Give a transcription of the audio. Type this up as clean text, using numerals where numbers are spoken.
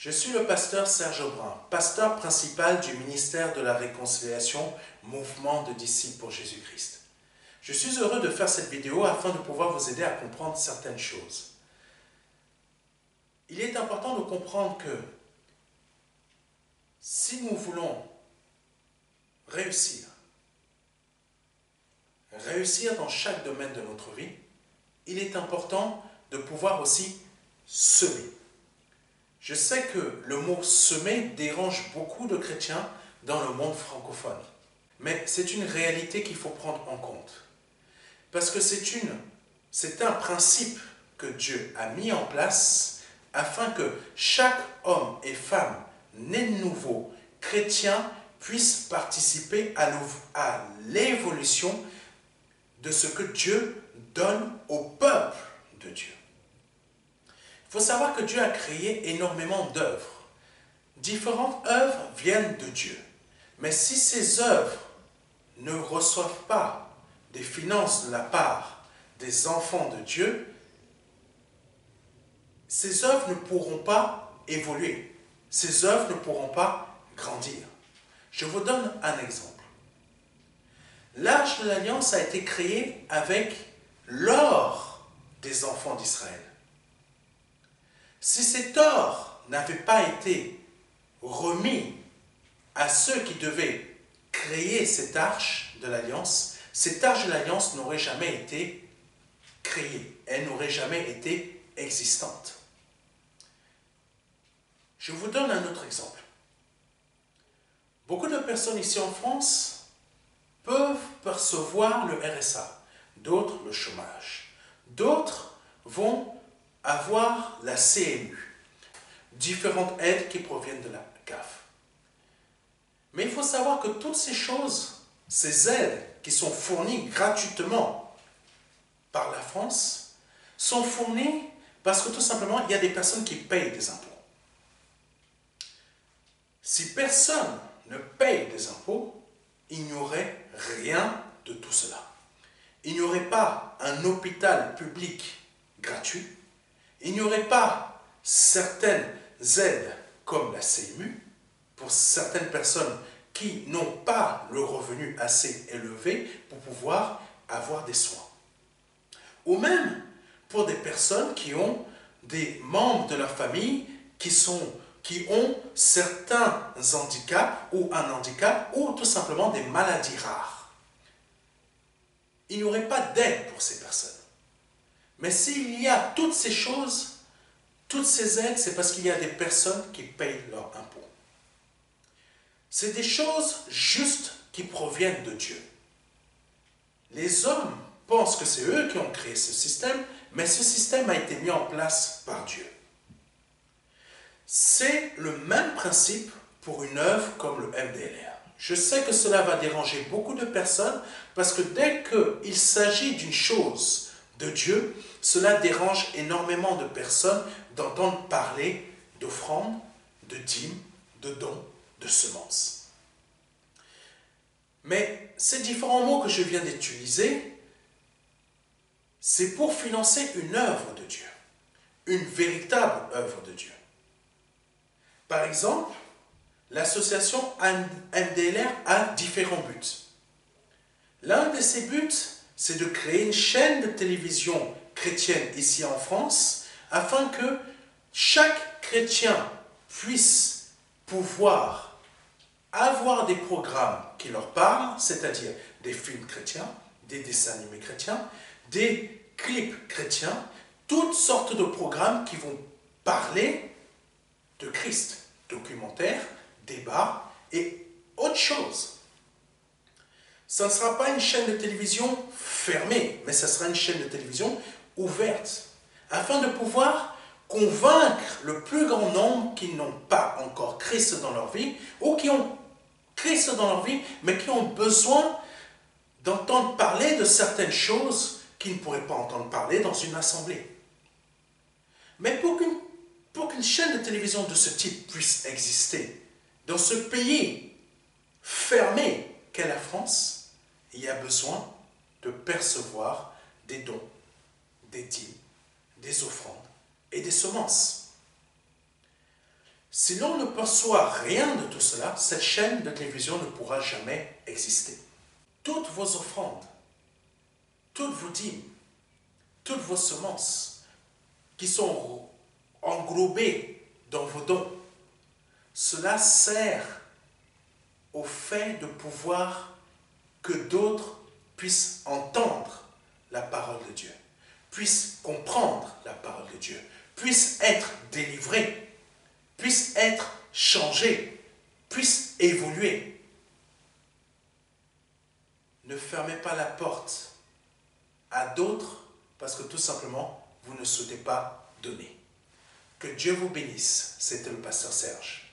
Je suis le pasteur Serge Aubrin, pasteur principal du ministère de la Réconciliation, mouvement de disciples pour Jésus-Christ. Je suis heureux de faire cette vidéo afin de pouvoir vous aider à comprendre certaines choses. Il est important de comprendre que si nous voulons réussir dans chaque domaine de notre vie, il est important de pouvoir aussi semer. Je sais que le mot « semer » dérange beaucoup de chrétiens dans le monde francophone. Mais c'est une réalité qu'il faut prendre en compte. Parce que c'est un principe que Dieu a mis en place afin que chaque homme et femme né de nouveau, chrétien, puisse participer à l'évolution de ce que Dieu donne au peuple de Dieu. Il faut savoir que Dieu a créé énormément d'œuvres. Différentes œuvres viennent de Dieu. Mais si ces œuvres ne reçoivent pas des finances de la part des enfants de Dieu, ces œuvres ne pourront pas évoluer. Ces œuvres ne pourront pas grandir. Je vous donne un exemple. L'Arche de l'Alliance a été créée avec l'or des enfants d'Israël. Si cet or n'avait pas été remis à ceux qui devaient créer cette arche de l'Alliance, cette arche de l'Alliance n'aurait jamais été créée. Elle n'aurait jamais été existante. Je vous donne un autre exemple. Beaucoup de personnes ici en France peuvent percevoir le RSA, d'autres le chômage, d'autres vont avoir la CMU, différentes aides qui proviennent de la CAF. Mais il faut savoir que toutes ces choses, ces aides qui sont fournies gratuitement par la France, sont fournies parce que tout simplement, il y a des personnes qui payent des impôts. Si personne ne paye des impôts, il n'y aurait rien de tout cela. Il n'y aurait pas un hôpital public gratuit. Il n'y aurait pas certaines aides comme la CMU pour certaines personnes qui n'ont pas le revenu assez élevé pour pouvoir avoir des soins. Ou même pour des personnes qui ont des membres de leur famille qui ont certains handicaps ou un handicap ou tout simplement des maladies rares. Il n'y aurait pas d'aide pour ces personnes. Mais s'il y a toutes ces choses, toutes ces aides, c'est parce qu'il y a des personnes qui payent leurs impôts. C'est des choses justes qui proviennent de Dieu. Les hommes pensent que c'est eux qui ont créé ce système, mais ce système a été mis en place par Dieu. C'est le même principe pour une œuvre comme le MDLR. Je sais que cela va déranger beaucoup de personnes parce que dès qu'il s'agit d'une chose de Dieu, cela dérange énormément de personnes d'entendre parler d'offrandes, de dîmes, de dons, de semences. Mais ces différents mots que je viens d'utiliser, c'est pour financer une œuvre de Dieu, une véritable œuvre de Dieu. Par exemple, l'association MDLR a différents buts. L'un de ses buts, c'est de créer une chaîne de télévision chrétienne ici en France, afin que chaque chrétien puisse pouvoir avoir des programmes qui leur parlent, c'est-à-dire des films chrétiens, des dessins animés chrétiens, des clips chrétiens, toutes sortes de programmes qui vont parler de Christ, documentaires, débats et autre chose. Ce ne sera pas une chaîne de télévision fermée, mais ce sera une chaîne de télévision ouverte, afin de pouvoir convaincre le plus grand nombre qui n'ont pas encore Christ dans leur vie, ou qui ont Christ dans leur vie, mais qui ont besoin d'entendre parler de certaines choses qu'ils ne pourraient pas entendre parler dans une assemblée. Mais pour qu'une chaîne de télévision de ce type puisse exister dans ce pays fermé qu'est la France, il y a besoin de percevoir des dons, des dîmes, des offrandes et des semences. Si l'on ne perçoit rien de tout cela, cette chaîne de télévision ne pourra jamais exister. Toutes vos offrandes, toutes vos dîmes, toutes vos semences qui sont englobées dans vos dons, cela sert au fait de pouvoir que d'autres puissent entendre la parole de Dieu, puissent comprendre la parole de Dieu, puissent être délivrés, puissent être changés, puissent évoluer. Ne fermez pas la porte à d'autres parce que tout simplement, vous ne souhaitez pas donner. Que Dieu vous bénisse. C'était le pasteur Serge.